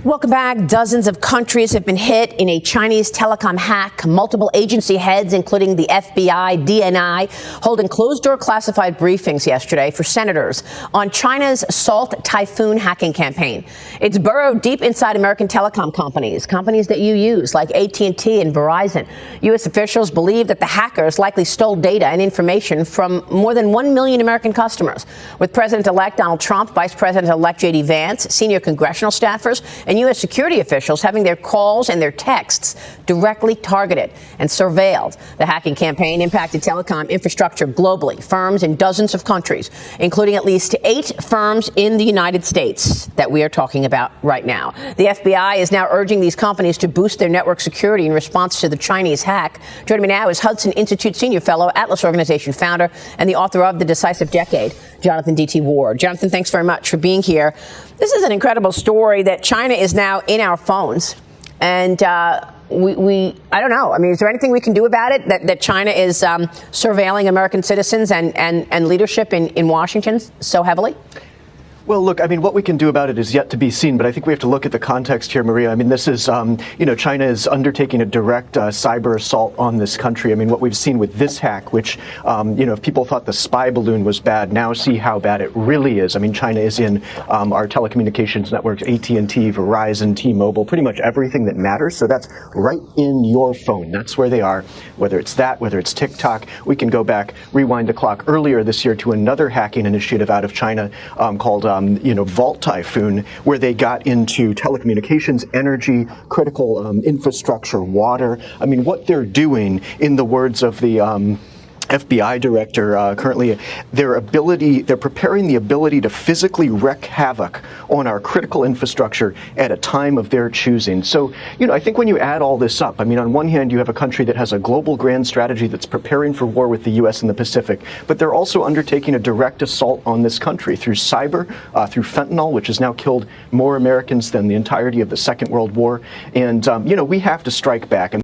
Welcome back. Dozens of countries have been hit in a Chinese telecom hack. Multiple agency heads, including the FBI, DNI, holding closed-door classified briefings yesterday for senators on China's Salt Typhoon hacking campaign. It's burrowed deep inside American telecom companies that you use, like AT&T and Verizon. U.S. officials believe that the hackers likely stole data and information from more than 1 million American customers. With President-elect Donald Trump, Vice President-elect J.D. Vance, senior congressional staffers, and U.S. security officials having their calls and their texts directly targeted and surveilled. The hacking campaign impacted telecom infrastructure globally, firms in dozens of countries, including at least 8 firms in the United States that we are talking about right now. The FBI is now urging these companies to boost their network security in response to the Chinese hack. Joining me now is Hudson Institute Senior Fellow, Atlas Organization founder, and the author of The Decisive Decade, Jonathan D.T. Ward. Jonathan, thanks very much for being here. This is an incredible story that China is now in our phones. And I don't know. I mean, is there anything we can do about it, that China is surveilling American citizens and leadership in Washington so heavily? Well, look, I mean, what we can do about it is yet to be seen, but I think we have to look at the context here, Maria. I mean, this is, China is undertaking a direct cyber assault on this country. I mean, what we've seen with this hack, which, if people thought the spy balloon was bad, now see how bad it really is. I mean, China is in our telecommunications networks, AT&T, Verizon, T-Mobile, pretty much everything that matters. So that's right in your phone. That's where they are, whether it's that, whether it's TikTok. We can go back, rewind the clock earlier this year to another hacking initiative out of China called Vault Typhoon, where they got into telecommunications, energy, critical infrastructure, water. I mean, what they're doing, in the words of the FBI director currently, they're preparing the ability to physically wreak havoc on our critical infrastructure at a time of their choosing. So, I think when you add all this up, I mean, on one hand, you have a country that has a global grand strategy that's preparing for war with the U.S. in the Pacific, but they're also undertaking a direct assault on this country through cyber, through fentanyl, which has now killed more Americans than the entirety of the Second World War. And, we have to strike back.